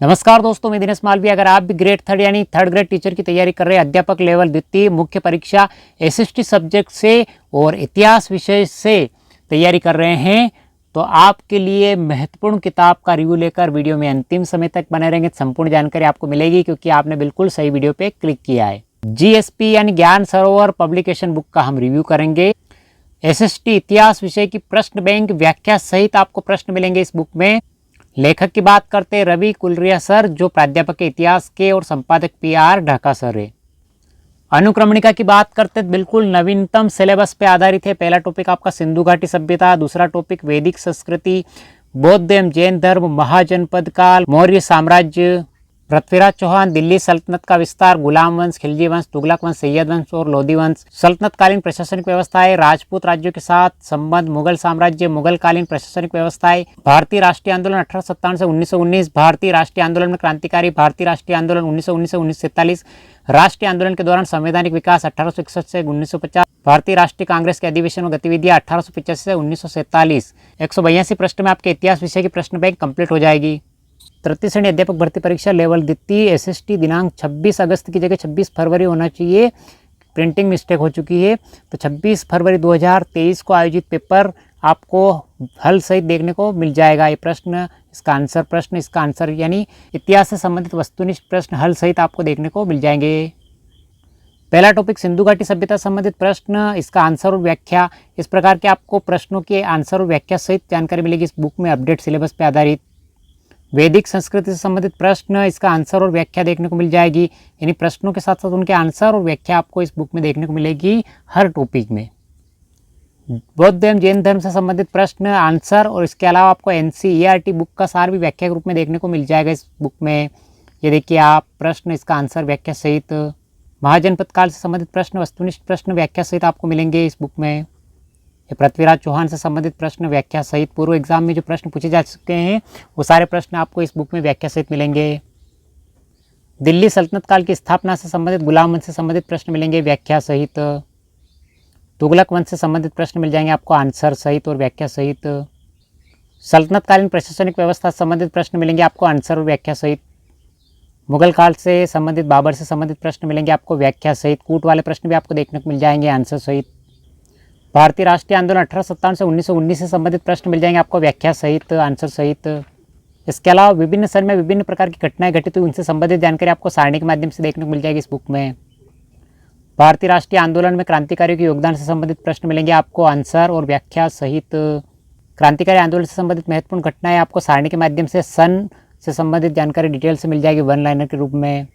नमस्कार दोस्तों, मैं दिनेश मालवीय। अगर आप भी ग्रेड थर्ड यानी थर्ड ग्रेड टीचर की तैयारी कर रहे हैं, अध्यापक लेवल द्वितीय मुख्य परीक्षा एसएसटी सब्जेक्ट से और इतिहास विषय से तैयारी कर रहे हैं, तो आपके लिए महत्वपूर्ण किताब का रिव्यू लेकर वीडियो में अंतिम समय तक बने रहेंगे। संपूर्ण जानकारी आपको मिलेगी क्योंकि आपने बिल्कुल सही वीडियो पे क्लिक किया है। जीएसपी यानी ज्ञान सरोवर पब्लिकेशन बुक का हम रिव्यू करेंगे। एसएसटी इतिहास विषय की प्रश्न बैंक व्याख्या सहित आपको प्रश्न मिलेंगे इस बुक में। लेखक की बात करते हैं रवि कुलरिया सर, जो प्राध्यापक इतिहास के और संपादक पीआर ढाका सर है। अनुक्रमणिका की बात करते हैं, बिल्कुल नवीनतम सिलेबस पे आधारित है। पहला टॉपिक आपका सिंधु घाटी सभ्यता, दूसरा टॉपिक वैदिक संस्कृति, बौद्ध एवं जैन धर्म, महाजनपद काल, मौर्य साम्राज्य, पृथ्वीराज चौहान, दिल्ली सल्तनत का विस्तार, गुलाम वंश, खिलजी वंश, तुगलक वंश, सैयद वंश और लोधी वंश, सल्तनतकालीन प्रशासनिक व्यवस्थाएं, राजपूत राज्यों के साथ संबंध, मुगल साम्राज्य, मुगल कालीन प्रशासनिक व्यवस्थाएं, भारतीय राष्ट्रीय आंदोलन 1857 से 1919, भारतीय राष्ट्रीय आंदोलन में क्रांतिकारी, भारतीय राष्ट्रीय आंदोलन 1919 से 1947, राष्ट्रीय आंदोलन के दौरान संवैधानिक विकास 1861 से 1950, भारतीय राष्ट्रीय कांग्रेस के अधिवेशन और गतिविधियां 1885 से 1947। 182 प्रश्न में आपके इतिहास विषय की प्रश्न बैंक कंप्लीट हो जाएगी। तृतीय श्रेणी अध्यापक भर्ती परीक्षा लेवल द्वितीय एसएसटी दिनांक 26 अगस्त की जगह 26 फरवरी होना चाहिए, प्रिंटिंग मिस्टेक हो चुकी है। तो 26 फरवरी 2023 को आयोजित पेपर आपको हल सहित देखने को मिल जाएगा। ये प्रश्न, इसका आंसर यानी इतिहास से संबंधित वस्तुनिष्ठ प्रश्न हल सहित आपको देखने को मिल जाएंगे। पहला टॉपिक सिंधु घाटी सभ्यता संबंधित प्रश्न, इसका आंसर और व्याख्या। इस प्रकार के आपको प्रश्नों के आंसर और व्याख्या सहित जानकारी मिलेगी इस बुक में, अपडेट सिलेबस पर आधारित। वैदिक संस्कृति से संबंधित प्रश्न, इसका आंसर और व्याख्या देखने को मिल जाएगी। यानी प्रश्नों के साथ साथ उनके आंसर और व्याख्या आपको इस बुक में देखने को मिलेगी हर टॉपिक में। बौद्ध एवं जैन धर्म से संबंधित प्रश्न, आंसर और इसके अलावा आपको एनसीईआरटी बुक का सार भी व्याख्या के रूप में देखने को मिल जाएगा इस बुक में। ये देखिए आप प्रश्न, इसका आंसर व्याख्या सहित। महाजनपद काल से संबंधित प्रश्न, वस्तुनिष्ठ प्रश्न व्याख्या सहित आपको मिलेंगे इस बुक में। पृथ्वीराज चौहान से संबंधित प्रश्न व्याख्या सहित, पूर्व एग्जाम में जो प्रश्न पूछे जा चुके हैं वो सारे प्रश्न आपको इस बुक में व्याख्या सहित मिलेंगे। दिल्ली सल्तनत काल की स्थापना से संबंधित, गुलाम वंश से संबंधित प्रश्न मिलेंगे व्याख्या सहित। तुगलक वंश से संबंधित प्रश्न मिल जाएंगे आपको आंसर सहित और व्याख्या सहित। सल्तनतकालीन प्रशासनिक व्यवस्था से संबंधित प्रश्न मिलेंगे आपको आंसर और व्याख्या सहित। मुगल काल से संबंधित, बाबर से संबंधित प्रश्न मिलेंगे आपको व्याख्या सहित। कूट वाले प्रश्न भी आपको देखने को मिल जाएंगे आंसर सहित। भारतीय राष्ट्रीय आंदोलन 1857 से 1919 से संबंधित प्रश्न मिल जाएंगे आपको व्याख्या सहित, आंसर सहित। इसके अलावा विभिन्न सन में विभिन्न प्रकार की घटनाएं घटित हुई, उनसे संबंधित जानकारी आपको सारणी के माध्यम से देखने को मिल जाएगी इस बुक में। भारतीय राष्ट्रीय आंदोलन में क्रांतिकारियों के योगदान से संबंधित प्रश्न मिलेंगे आपको आंसर और व्याख्या सहित। क्रांतिकारी आंदोलन से संबंधित महत्वपूर्ण घटनाएं आपको सारणी के माध्यम से सन से संबंधित जानकारी डिटेल से मिल जाएगी वन लाइनर के रूप में।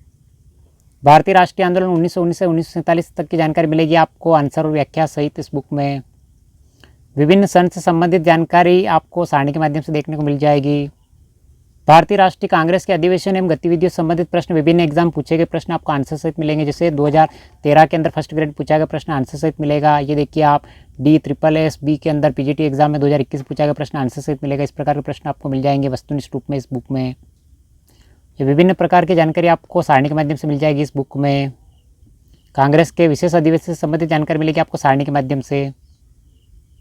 भारतीय राष्ट्रीय आंदोलन 1919 से 1947 तक की जानकारी मिलेगी आपको आंसर और व्याख्या सहित इस बुक में। विभिन्न सन से संबंधित जानकारी आपको सारणी के माध्यम से देखने को मिल जाएगी। भारतीय राष्ट्रीय कांग्रेस के अधिवेशन एवं गतिविधियों से संबंधित प्रश्न, विभिन्न एग्जाम पूछे गए प्रश्न आपको आंसर सहित मिलेंगे। जैसे 2013 के अंदर फर्स्ट ग्रेड पूछा गया प्रश्न आंसर सहित मिलेगा। ये देखिए आप DSSB के अंदर पीजीटी एग्जाम में 2021 पूछा गया प्रश्न आंसर सहित मिलेगा। इस प्रकार के प्रश्न आपको मिल जाएंगे वस्तुनिष्ठ रूप में इस बुक में। ये विभिन्न प्रकार की जानकारी आपको सारणी के माध्यम से मिल जाएगी इस बुक में। कांग्रेस के विशेष अधिवेशन से संबंधित जानकारी मिलेगी आपको सारणी के माध्यम से।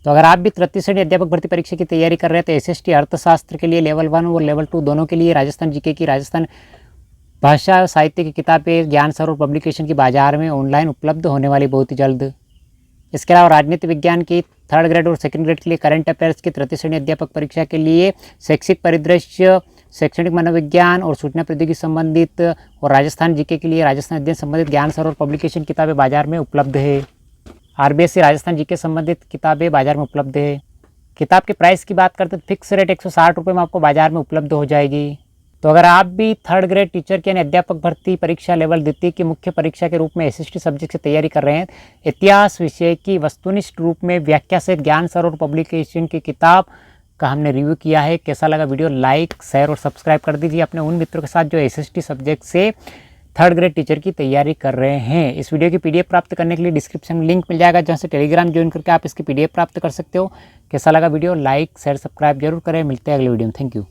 तो अगर आप भी तृतीय श्रेणी अध्यापक भर्ती परीक्षा की तैयारी कर रहे हैं तो एसएसटी अर्थशास्त्र के लिए लेवल 1 और लेवल 2 दोनों के लिए राजस्थान जीके की, राजस्थान भाषा साहित्य की किताबें ज्ञान सरोवर पब्लिकेशन की बाजार में ऑनलाइन उपलब्ध होने वाली बहुत ही जल्द। इसके अलावा राजनीति विज्ञान की थर्ड ग्रेड और सेकंड ग्रेड के लिए, करंट अफेयर्स की तृतीय श्रेणी अध्यापक परीक्षा के लिए, शैक्षिक परिदृश्य, शैक्षणिक मनोविज्ञान और सूचना प्रौद्योगिकी संबंधित और राजस्थान जीके के लिए राजस्थान अध्ययन संबंधित ज्ञान सरोवर पब्लिकेशन किताबें बाजार में उपलब्ध है। आरबीएससी राजस्थान जीके संबंधित किताबें बाजार में उपलब्ध है। किताब के प्राइस की बात करते हैं, फिक्स रेट 160 रुपये में आपको बाजार में उपलब्ध हो जाएगी। तो अगर आप भी थर्ड ग्रेड टीचर के यानी अध्यापक भर्ती परीक्षा लेवल द्वितीय की मुख्य परीक्षा के रूप में एसएसटी सब्जेक्ट से तैयारी कर रहे हैं, इतिहास विषय की वस्तुनिष्ठ रूप में व्याख्या सहित ज्ञान सरोवर पब्लिकेशन की किताब का हमने रिव्यू किया है। कैसा लगा वीडियो, लाइक शेयर और सब्सक्राइब कर दीजिए अपने उन मित्रों के साथ जो एसएसटी सब्जेक्ट से थर्ड ग्रेड टीचर की तैयारी कर रहे हैं। इस वीडियो की पीडीएफ प्राप्त करने के लिए डिस्क्रिप्शन में लिंक मिल जाएगा, जहां से टेलीग्राम ज्वाइन करके आप इसकी पीडीएफ प्राप्त कर सकते हो। कैसा लगा वीडियो, लाइक शेयर सब्सक्राइब जरूर करें। मिलते हैं अगले वीडियो में। Thank you.